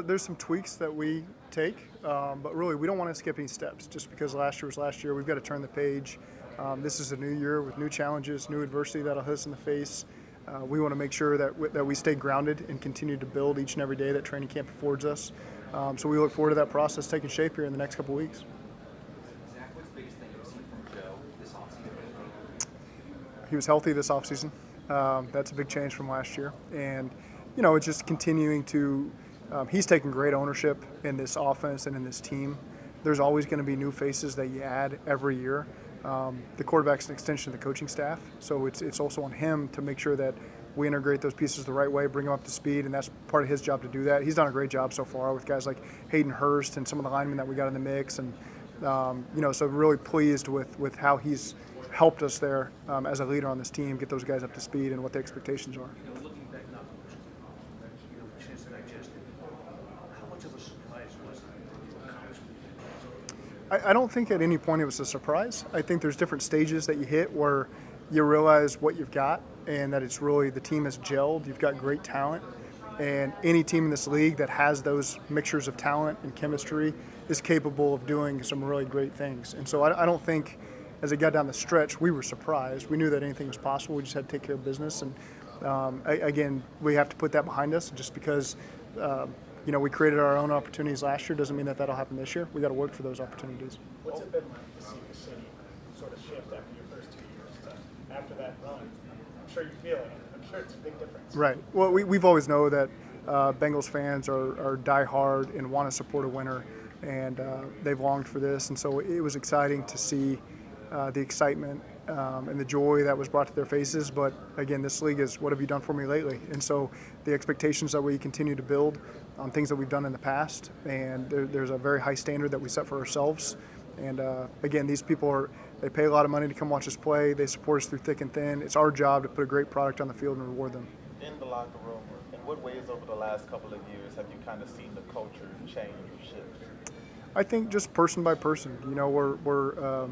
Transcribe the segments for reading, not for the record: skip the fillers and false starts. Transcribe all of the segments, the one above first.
There's some tweaks that we take, but really we don't want to skip any steps. Just because last year was last year, we've got to turn the page. This is a new year with new challenges, new adversity that'll hit us in the face. We want to make sure that we stay grounded and continue to build each and every day that training camp affords us. So we look forward to that process taking shape here in the next couple of weeks. Zach, what's the biggest thing you've seen from Joe this offseason? He was healthy this offseason. That's a big change from last year. And, it's just continuing to he's taken great ownership in this offense and in this team. There's always going to be new faces that you add every year. The quarterback's an extension of the coaching staff, so it's also on him to make sure that we integrate those pieces the right way, bring them up to speed, and that's part of his job to do that. He's done a great job so far with guys like Hayden Hurst and some of the linemen that we got in the mix, and so really pleased with how he's helped us there as a leader on this team, get those guys up to speed and what the expectations are. Looking back now, chance to digest it. How much of a surprise was it? I don't think at any point it was a surprise. I think there's different stages that you hit where you realize what you've got and that it's really the team has gelled. You've got great talent, and any team in this league that has those mixtures of talent and chemistry is capable of doing some really great things. And so I don't think as it got down the stretch we were surprised. We knew that anything was possible. We just had to take care of business. And again, we have to put that behind us. Just because we created our own opportunities last year doesn't mean that that'll happen this year. We got to work for those opportunities. What's it been like to see the city sort of shift after your first 2 years? After that run, I'm sure you feel it. I'm sure it's a big difference. Right. Well, we've always known that Bengals fans are diehard and want to support a winner, and they've longed for this. And so it was exciting to see the excitement and the joy that was brought to their faces. But again, this league is what have you done for me lately? And so the expectations that we continue to build on things that we've done in the past, and there's a very high standard that we set for ourselves. And again, these people they pay a lot of money to come watch us play. They support us through thick and thin. It's our job to put a great product on the field and reward them. In the locker room, in what ways over the last couple of years have you kind of seen the culture change or shift? I think just person by person. We're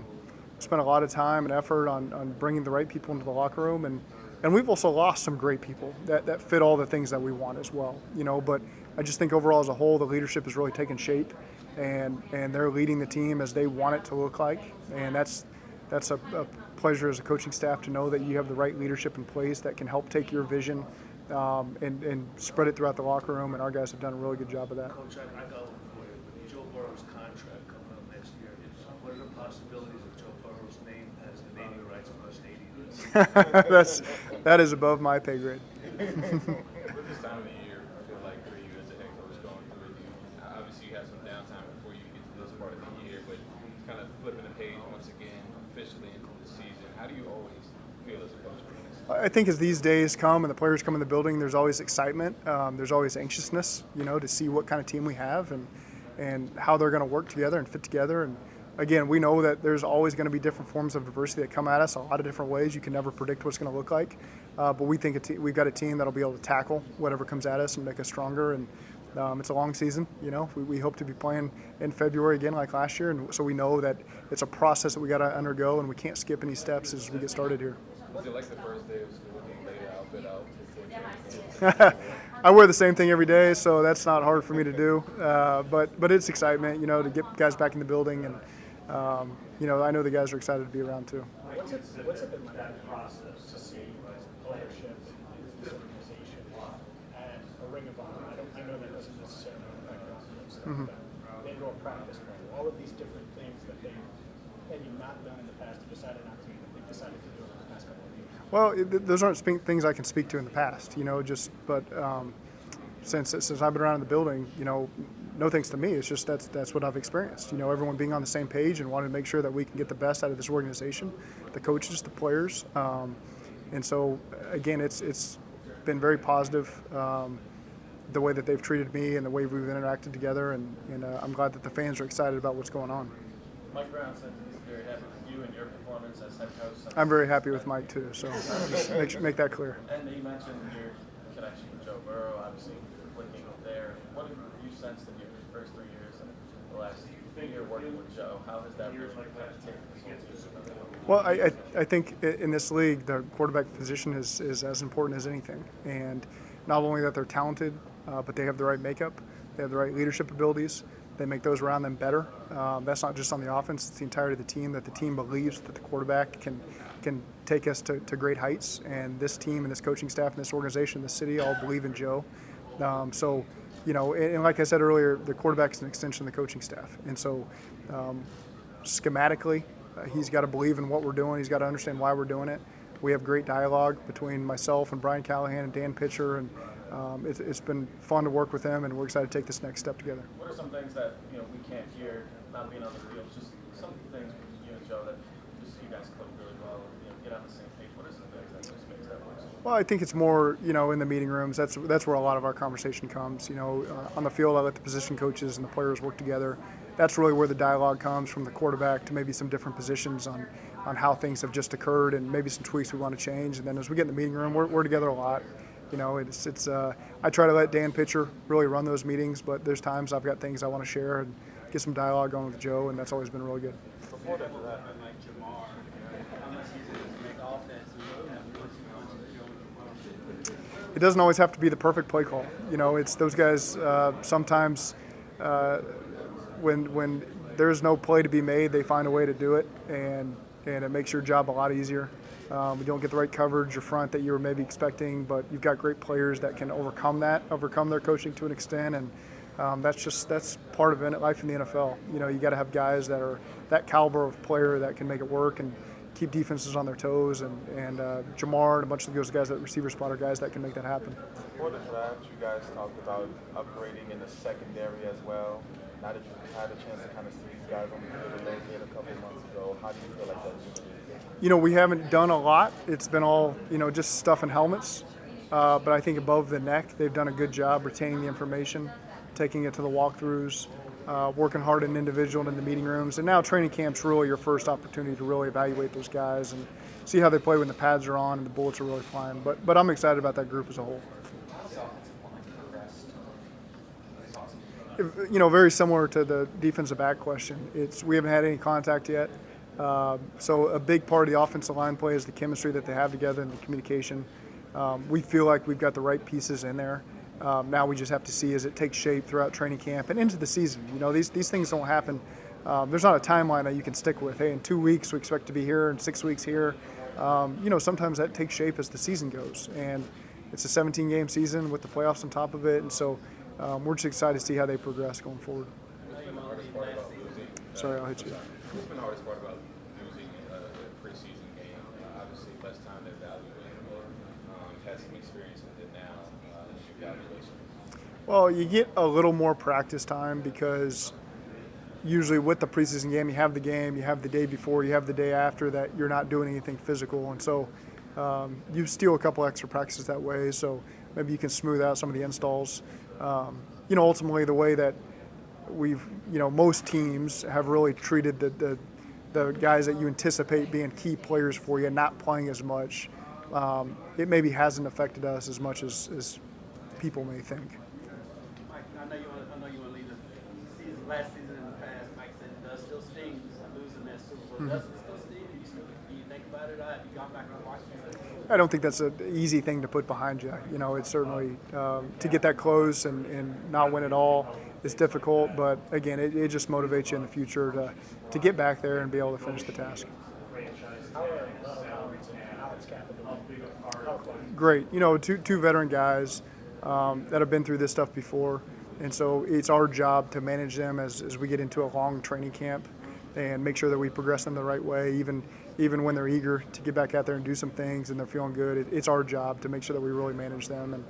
spent a lot of time and effort on bringing the right people into the locker room, and we've also lost some great people that fit all the things that we want as well. But I just think overall as a whole, the leadership has really taken shape, and they're leading the team as they want it to look like, and that's a pleasure as a coaching staff to know that you have the right leadership in place that can help take your vision and spread it throughout the locker room, and our guys have done a really good job of that. Coach, I got with Joe Burrow's contract coming up next year. What are the possibilities of Joe Burrow's name as the naming rights for a stadium? That is above my pay grade. With this time of the year, I feel like for you as a head coach going through it, obviously you have some downtime before you get to this part of the year, but kind of flipping the page once again, officially into the season. How do you always feel as a coach for this? I think as these days come and the players come in the building, there's always excitement. There's always anxiousness, to see what kind of team we have and how they're going to work together and fit together. And again, we know that there's always going to be different forms of diversity that come at us a lot of different ways. You can never predict what it's going to look like. But we think we've got a team that'll be able to tackle whatever comes at us and make us stronger. And it's a long season. We hope to be playing in February again like last year. And so we know that it's a process that we got to undergo, and we can't skip any steps as we get started here. Was it like the first day of school being laid outfit out before training? I wear the same thing every day, so that's not hard for me to do. But it's excitement, to get guys back in the building, and I know the guys are excited to be around too. What's it been like that process to see ownership in this organization and a Ring of Honor? I know that doesn't necessarily affect offense, but indoor practice, all of these different things that they've maybe not done in the past, or decided not to, that they've decided to do in the past couple of years. Well, those aren't things I can speak to in the past, but since I've been around in the building, no thanks to me. It's just that's what I've experienced. Everyone being on the same page and wanting to make sure that we can get the best out of this organization, the coaches, the players, and so again, it's been very positive. The way that they've treated me and the way we've interacted together, and I'm glad that the fans are excited about what's going on. Mike Brown said he's very happy with you and your performance as head coach. I'm very happy with Mike too, so just make that clear. And he mentioned your connection with Joe Burrow, obviously working there. What have you sensed in your first 3 years and the last year working with Joe? How has that really taken this whole season? Well, I think in this league, the quarterback position is as important as anything. And not only that they're talented, but they have the right makeup. They have the right leadership abilities. They make those around them better. That's not just on the offense; it's the entirety of the team. That the team believes that the quarterback can take us to great heights. And this team and this coaching staff and this organization, this city, all believe in Joe. So, and like I said earlier, the quarterback is an extension of the coaching staff. And so, schematically, he's got to believe in what we're doing. He's got to understand why we're doing it. We have great dialogue between myself and Brian Callahan and Dan Pitcher, and it's been fun to work with him, and we're excited to take this next step together. What are some things that we can't hear not being on the field? Just some things with you and Joe that just you guys click really well. Get on the same page. What are some things that just makes that work? Well, I think it's more, in the meeting rooms. That's where a lot of our conversation comes. On the field, I let the position coaches and the players work together. That's really where the dialogue comes, from the quarterback to maybe some different positions on how things have just occurred and maybe some tweaks we want to change. And then as we get in the meeting room, we're together a lot. I try to let Dan Pitcher really run those meetings, but there's times I've got things I want to share and get some dialogue going with Joe, and that's always been really good. Before that, It doesn't always have to be the perfect play call. It's those guys sometimes when there's no play to be made, they find a way to do it, and it makes your job a lot easier. You don't get the right coverage or front that you were maybe expecting, but you've got great players that can overcome their coaching to an extent, and that's part of life in the NFL. You got to have guys that are that caliber of player that can make it work and keep defenses on their toes, and Jamar and a bunch of those guys, that receiver spotter guys, that can make that happen. Before the draft, you guys talked about upgrading in the secondary as well. Now that you've had a chance to kind of see these guys on the field a little bit a couple of months ago, how do you feel like that? We haven't done a lot. It's been all, just stuff in helmets. But I think above the neck, they've done a good job retaining the information, taking it to the walkthroughs, working hard in individual and in the meeting rooms. And now training camp's really your first opportunity to really evaluate those guys and see how they play when the pads are on and the bullets are really flying. But I'm excited about that group as a whole. Very similar to the defensive back question. We haven't had any contact yet. So a big part of the offensive line play is the chemistry that they have together and the communication. We feel like we've got the right pieces in there. Now we just have to see as it takes shape throughout training camp and into the season. These things don't happen. There's not a timeline that you can stick with. Hey, in 2 weeks we expect to be here, and 6 weeks here. Sometimes that takes shape as the season goes. And it's a 17-game season with the playoffs on top of it. And so we're just excited to see how they progress going forward. Sorry, I'll hit you. What's been the hardest part about losing a preseason game? Obviously, less time to evaluate. You've had some experience with it now. Evaluation. Well, you get a little more practice time because usually with the preseason game, you have the day before, you have the day after that you're not doing anything physical. And so you steal a couple extra practices that way. So maybe you can smooth out some of the installs. Ultimately the way that most teams have really treated the guys that you anticipate being key players for you not playing as much. It maybe hasn't affected us as much as people may think. Mike, I know you want to leave the season. Last season in the past, Mike said it does still sting losing that Super Bowl. Does it still sting? Do you think about it? Have you gone back and watched it? I don't think that's an easy thing to put behind you. It's certainly to get that close and not win it all is difficult. But again, it just motivates you in the future to get back there and be able to finish the task. How are Collins and Alex Cappa doing? Great. Two veteran guys that have been through this stuff before. And so it's our job to manage them as we get into a long training camp and make sure that we progress them the right way, even when they're eager to get back out there and do some things and they're feeling good. It's our job to make sure that we really manage them. And,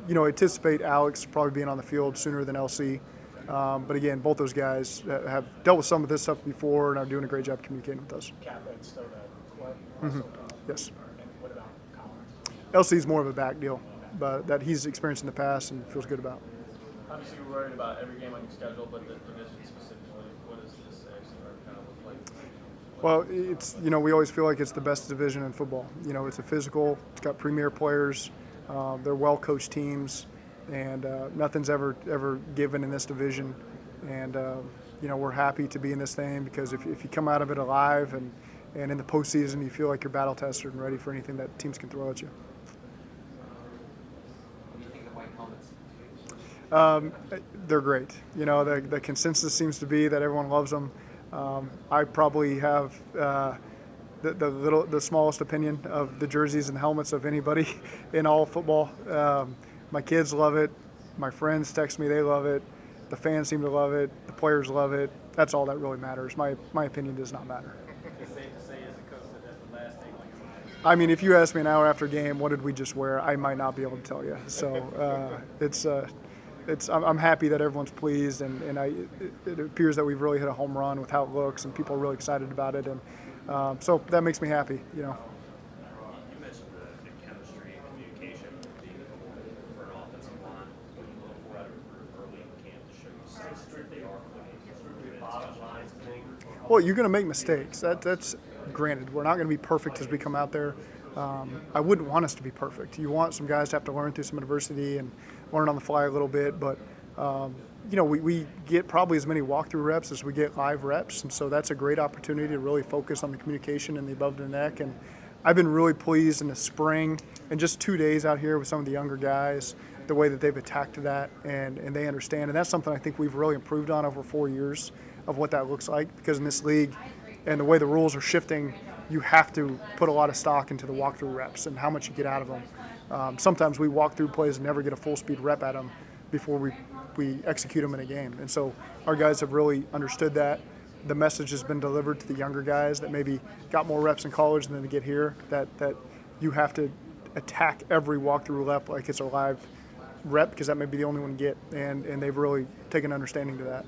anticipate Alex probably being on the field sooner than LC. But again, both those guys have dealt with some of this stuff before and are doing a great job communicating with us. Kappa and still the core. Yes. And what about Collins? LC's more of a back deal, but that he's experienced in the past and feels good about. Obviously, we're worried about every game on your schedule, but the division specifically, what does this AFC kind of look like? Well, it's we always feel like it's the best division in football. It's a physical. It's got premier players. They're well-coached teams, and nothing's ever given in this division. And we're happy to be in this thing because if you come out of it alive and in the postseason you feel like you're battle tested and ready for anything that teams can throw at you. What do you think of the white helmets? They're great. You know, the consensus seems to be that everyone loves them. I probably have the smallest opinion of the jerseys and helmets of anybody in all of football. My kids love it. My friends text me they love it. The fans seem to love it. The players love it. That's all that really matters. My opinion does not matter. It's safe to say as a coach that that's the last thing on your mind. I mean, if you ask me an hour after game, what did we just wear? I might not be able to tell you. So I'm happy that everyone's pleased, and it appears that we've really hit a home run with how it looks, and people are really excited about it, and so that makes me happy. You know. You mentioned the chemistry and communication being important for an offensive line. When you look for out of a group early in camp to show you signs that they are clicking. Well, you're going to make mistakes. That's granted. We're not going to be perfect as we come out there. I wouldn't want us to be perfect. You want some guys to have to learn through some adversity and learn on the fly a little bit, but you know, we get probably as many walkthrough reps as we get live reps, and so that's a great opportunity to really focus on the communication and the above the neck. And I've been really pleased in the spring and just 2 days out here with some of the younger guys, the way that they've attacked that, and they understand. And that's something I think we've really improved on over 4 years of what that looks like, because in this league and the way the rules are shifting, you have to put a lot of stock into the walkthrough reps and how much you get out of them. Sometimes we walk through plays and never get a full speed rep at them before we execute them in a game. And so our guys have really understood that. The message has been delivered to the younger guys that maybe got more reps in college than they get here, that you have to attack every walkthrough rep like it's a live rep, because that may be the only one you get. And they've really taken understanding to that.